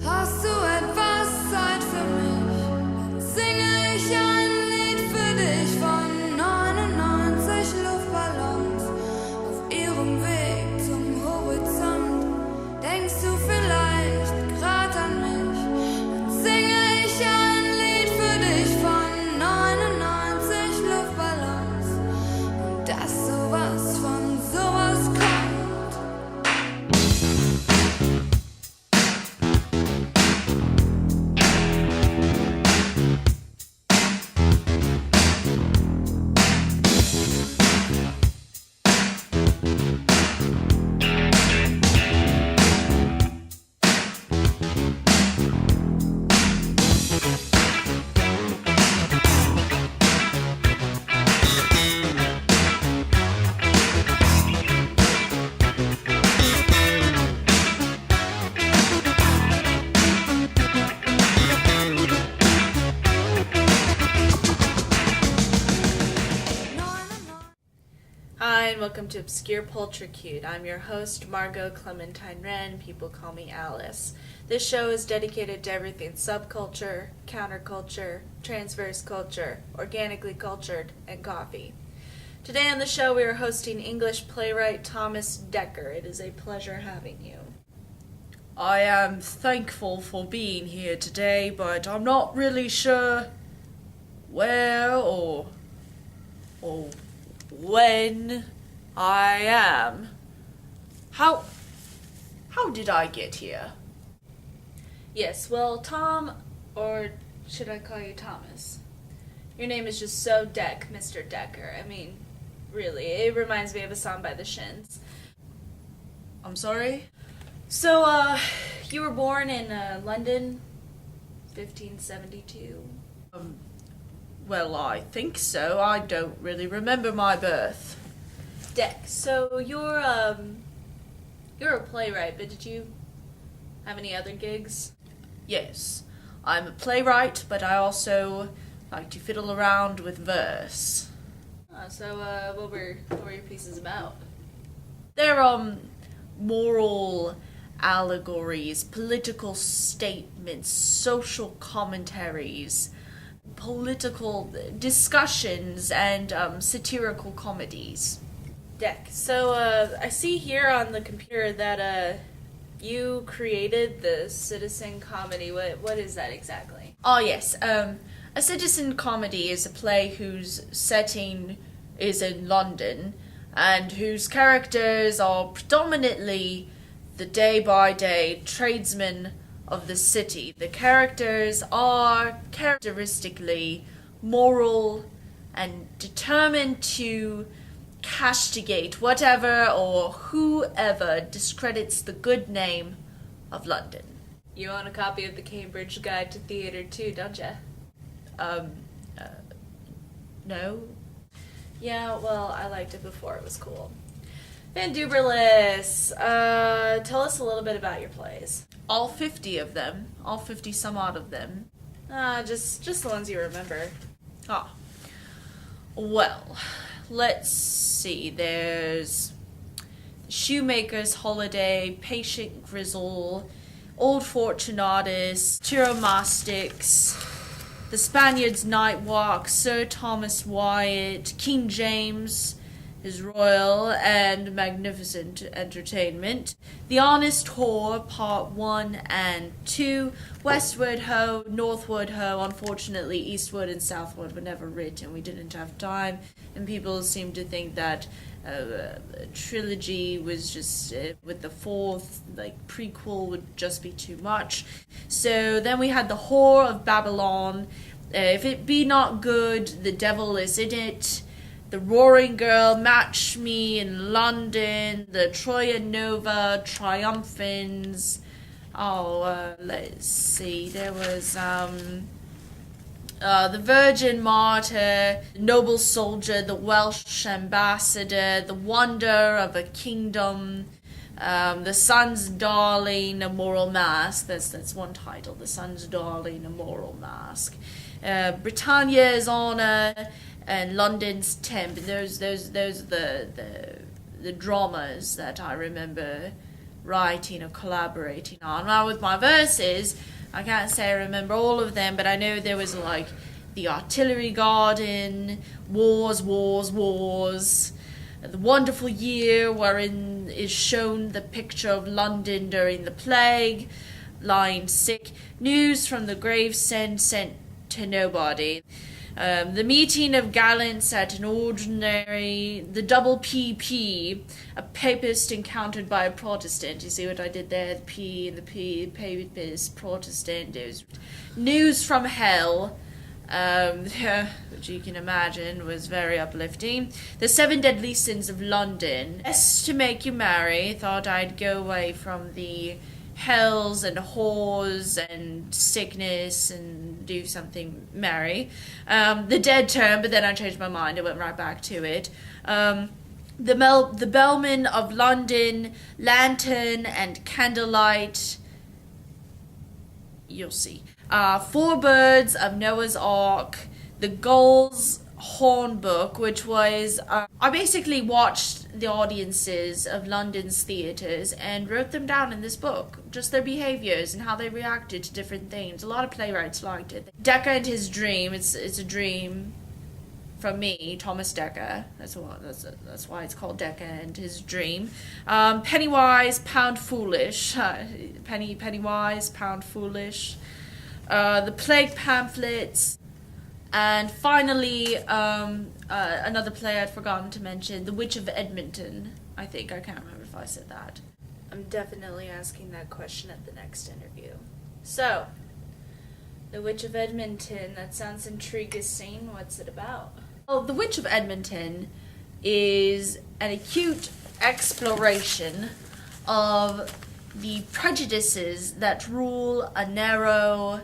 Hast du etwas Zeit für mich? Singe ich ein Lied für dich von 99 Luftballons auf ihrem Weg zum Horizont. Denkst du vielleicht grad an mich? Dann singe ich ein Lied für dich von 99 Luftballons und dass sowas von sowas kommt. Hi, and welcome to Obscure Pulchritude. I'm your host, Margot Clementine Wren. People call me Alice. This show is dedicated to everything subculture, counterculture, transverse culture, organically cultured, and coffee. Today on the show we are hosting English playwright Thomas Dekker. It is a pleasure having you. I am thankful for being here today, but I'm not really sure where or when I am. How did I get here? Yes, well, Tom, or should I call you Thomas? Your name is just so Mr. Dekker. I mean, really, it reminds me of a song by the Shins. I'm sorry? So, you were born in London, 1572? Well, I think so. I don't really remember my birth. Deck, so you're a playwright, but did you have any other gigs? Yes, I'm a playwright, but I also like to fiddle around with verse. What were your pieces about? They're, moral allegories, political statements, social commentaries, political discussions, and satirical comedies. Deck, so I see here on the computer that you created the citizen comedy. What is that exactly? Oh yes, a citizen comedy is a play whose setting is in London and whose characters are predominantly the day-by-day tradesmen of the city. The characters are characteristically moral and determined to castigate whatever or whoever discredits the good name of London. You own a copy of the Cambridge Guide to Theatre too, don't you? No. Yeah, well, I liked it before it was cool. Van Duberlis, tell us a little bit about your plays. All 50 of them. All 50 some odd of them. Just the ones you remember. Ah. Well, let's see. There's Shoemaker's Holiday, Patient Grizzle, Old Fortunatus, Chiromastics, The Spaniard's Night Walk, Sir Thomas Wyatt, King James, His Royal and Magnificent Entertainment, The Honest Whore, Part 1 and 2, Westward Ho, Northward Ho. Unfortunately, Eastward and Southward were never written. We didn't have time, and people seem to think that a trilogy was just, with the fourth, prequel would just be too much. So then we had The Whore of Babylon, If It Be Not Good, The Devil Is In It, The Roaring Girl, Match Me in London, The Troia Nova, Triumphans. Let's see, there was, The Virgin Martyr, Noble Soldier, The Welsh Ambassador, The Wonder of a Kingdom, The Sun's Darling, A Moral Mask. That's one title, The Sun's Darling, A Moral Mask. Britannia's Honour, and London's Temp. Those the dramas that I remember writing or collaborating on. Now with my verses, I can't say I remember all of them, but I know there was like the Artillery Garden, Wars, The Wonderful Year, wherein is shown the picture of London during the plague, lying sick, news from the gravesend sent to nobody. The meeting of gallants at an ordinary, the double PP, a papist encountered by a Protestant. You see what I did there? The P and the P, papist, Protestant. It was news from hell, which you can imagine was very uplifting. The 7 deadly sins of London. Best to make you marry. Thought I'd go away from the hells and whores and sickness and do something merry. The dead term, but then I changed my mind. I went right back to it. The bellman of London, lantern and candlelight. You'll see. 4 birds of Noah's Ark. The Gull's Horn Book, which was I basically watched the audiences of London's theatres and wrote them down in this book, just their behaviours and how they reacted to different things. A lot of playwrights liked it. Dekker and His Dream. It's a dream from me, Thomas Dekker. That's why it's called Dekker and His Dream. Pennywise, Pound Foolish. Pennywise, Pound Foolish. The Plague Pamphlets. And finally, another play I'd forgotten to mention, The Witch of Edmonton. I think. I can't remember if I said that. I'm definitely asking that question at the next interview. So, The Witch of Edmonton, that sounds intriguing. What's it about? Well, The Witch of Edmonton is an acute exploration of the prejudices that rule a narrow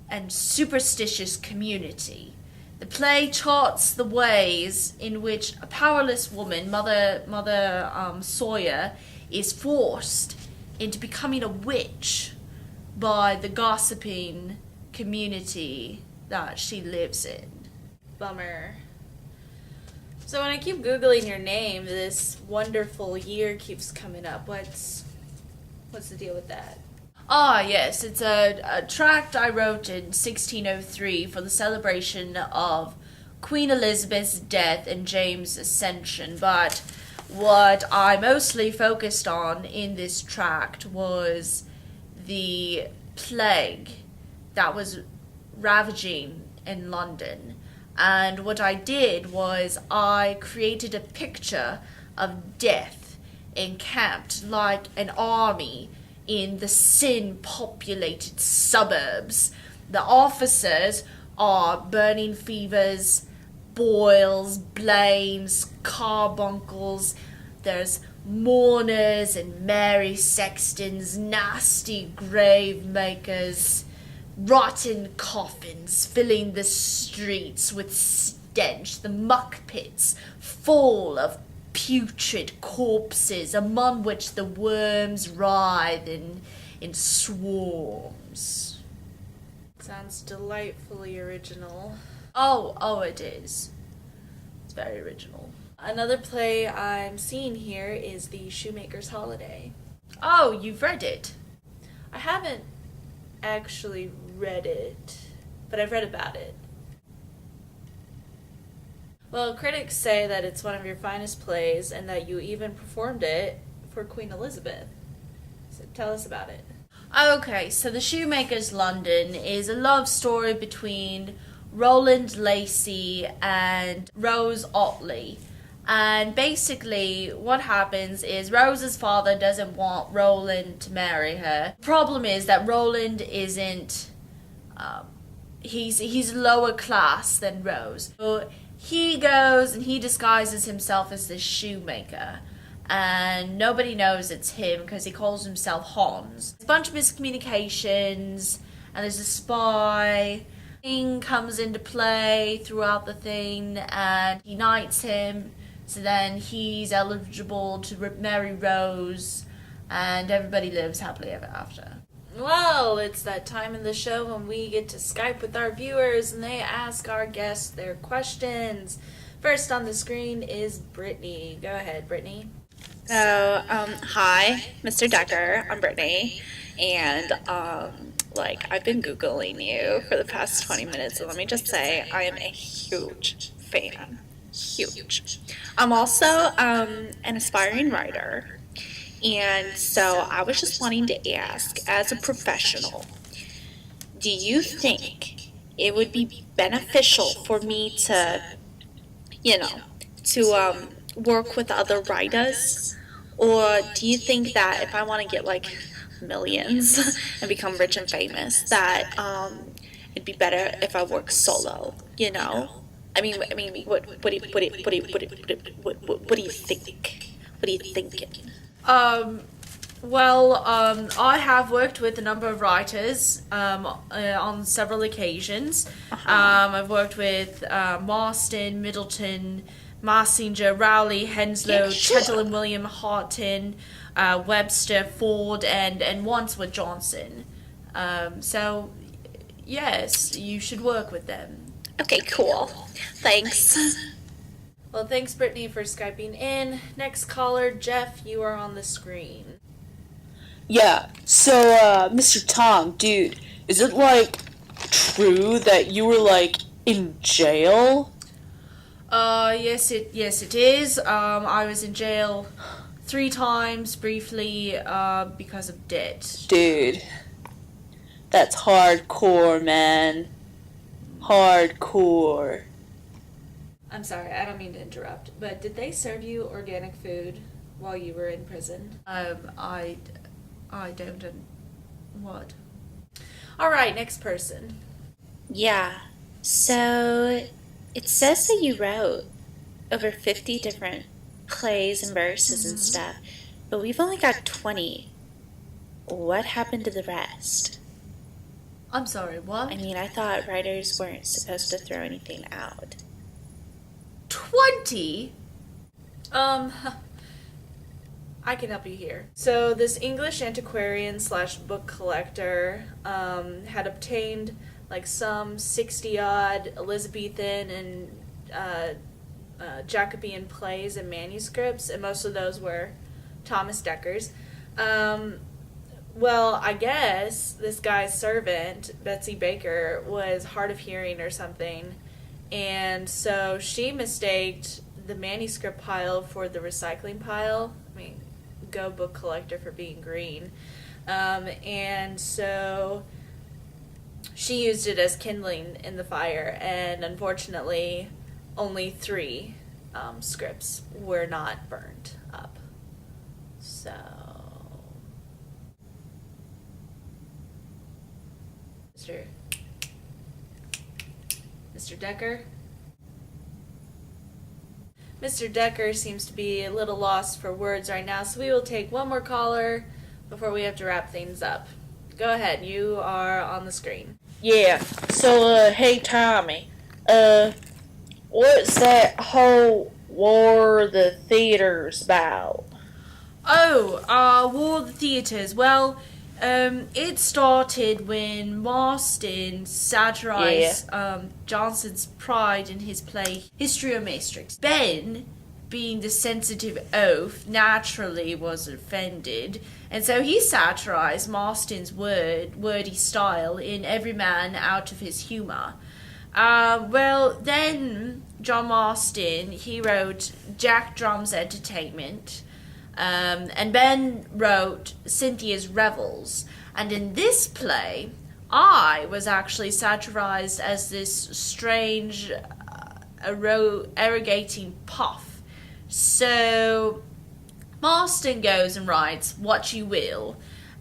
and superstitious community. The play charts the ways in which a powerless woman, Mother Sawyer, is forced into becoming a witch by the gossiping community that she lives in. Bummer. So when I keep Googling your name, this wonderful year keeps coming up. What's the deal with that? Ah, yes, it's a tract I wrote in 1603 for the celebration of Queen Elizabeth's death and James' ascension, but what I mostly focused on in this tract was the plague that was ravaging in London. And what I did was I created a picture of death encamped like an army in the sin-populated suburbs. The officers are burning fevers, boils, blames, carbuncles. There's mourners and Mary sextons, nasty grave makers, rotten coffins filling the streets with stench, the muck pits full of putrid corpses, among which the worms writhe in swarms. Sounds delightfully original. Oh, it is. It's very original. Another play I'm seeing here is The Shoemaker's Holiday. Oh, you've read it? I haven't actually read it, but I've read about it. Well, critics say that it's one of your finest plays and that you even performed it for Queen Elizabeth. So tell us about it. Okay, so The Shoemaker's London is a love story between Roland Lacey and Rose Otley. And basically what happens is Rose's father doesn't want Roland to marry her. The problem is that Roland isn't, he's lower class than Rose. So he goes and he disguises himself as the shoemaker. And nobody knows it's him because he calls himself Hans. There's a bunch of miscommunications, and there's a spy. King comes into play throughout the thing, and he knights him, so then he's eligible to marry Rose, and everybody lives happily ever after. Well, it's that time in the show when we get to Skype with our viewers and they ask our guests their questions. First on the screen is Brittany. Go ahead, Brittany. Hi, Mr. Dekker. I'm Brittany, and I've been Googling you for the past 20 minutes, and let me just say, I am a huge fan. Huge. I'm also an aspiring writer, and so I was just wanting to ask, as a professional, do you think it would be beneficial for me to, work with other writers? Or do you think that if I want to get like millions and become rich and famous, that it'd be better if I work solo? I mean, what do you think? What are you thinking? I have worked with a number of writers on several occasions. I've worked with Marston, Middleton, Marsinger, Rowley, Henslow, Chettle and William Harton, Webster, Ford, and once with Johnson. So, yes, you should work with them. Okay, cool. Thanks. Well, thanks, Brittany, for Skyping in. Next caller, Jeff, you are on the screen. Yeah, so, Mr. Tom, dude, is it, true that you were, in jail? Yes, it is. I was in jail 3 times, briefly, because of debt. Dude, that's hardcore, man. Hardcore. I'm sorry, I don't mean to interrupt, but did they serve you organic food while you were in prison? I don't. What? All right, next person. Yeah, so it says that you wrote over 50 different plays and verses and stuff, but we've only got 20. What happened to the rest? I'm sorry, what? I mean, I thought writers weren't supposed to throw anything out. 20? I can help you here. So this English antiquarian / book collector had obtained some 60-odd Elizabethan and Jacobean plays and manuscripts, and most of those were Thomas Dekker's. Well, I guess this guy's servant, Betsy Baker, was hard of hearing or something, and so she mistaked the manuscript pile for the recycling pile. I mean, go book collector for being green. And so she used it as kindling in the fire, and unfortunately only 3 scripts were not burnt up. So Mr. Dekker? Mr. Dekker seems to be a little lost for words right now, so we will take one more caller before we have to wrap things up. Go ahead, you are on the screen. Yeah, so, hey, Tommy, what's that whole War of the Theaters about? War of the Theatres. Well, it started when Marston satirized Johnson's pride in his play History of Maastricht. Ben, being the sensitive oaf, naturally was offended, and so he satirized Marston's wordy style in Every Man Out of His Humour. Then John Marston, he wrote Jack Drum's Entertainment, and Ben wrote Cynthia's Revels. And in this play, I was actually satirized as this strange, arrogating puff. So Marston goes and writes What You Will,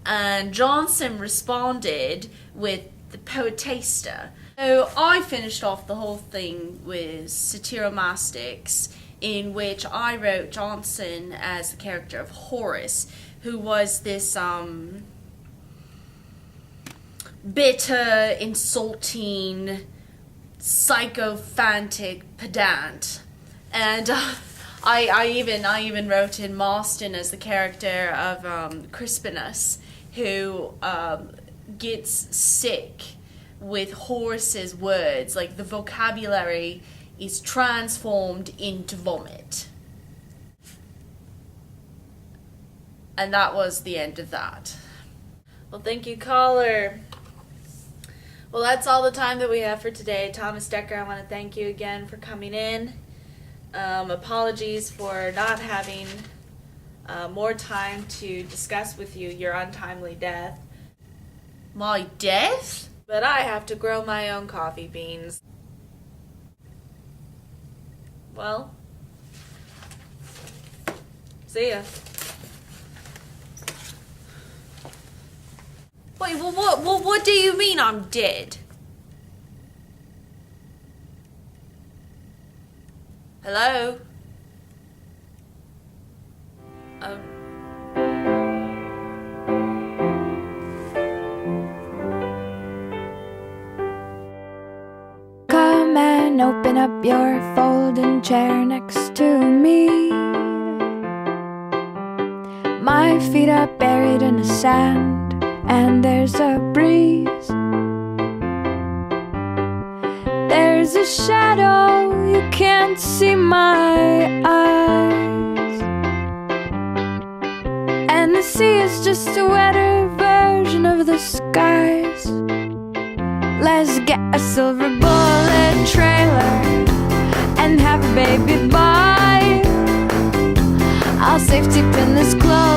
and Johnson responded with The Poetaster. So I finished off the whole thing with Satyromastics, in which I wrote Johnson as the character of Horace, who was this bitter, insulting, sycophantic pedant. And I even wrote in Marston as the character of Crispinus, who gets sick with Horace's words. Like, the vocabulary is transformed into vomit. And that was the end of that. Well, thank you, caller. Well, that's all the time that we have for today. Thomas Dekker, I want to thank you again for coming in. Apologies for not having more time to discuss with you your untimely death. My death? But I have to grow my own coffee beans. Well, see ya. Wait, what do you mean I'm dead? Hello? Come and open up your folding chair next to me. My feet are buried in the sand, and there's a breeze. There's a shadow, you can't see my eyes. And the sea is just a wetter version of the skies. Let's get a silver bullet trailer and have a baby boy. I'll safety pin this clothes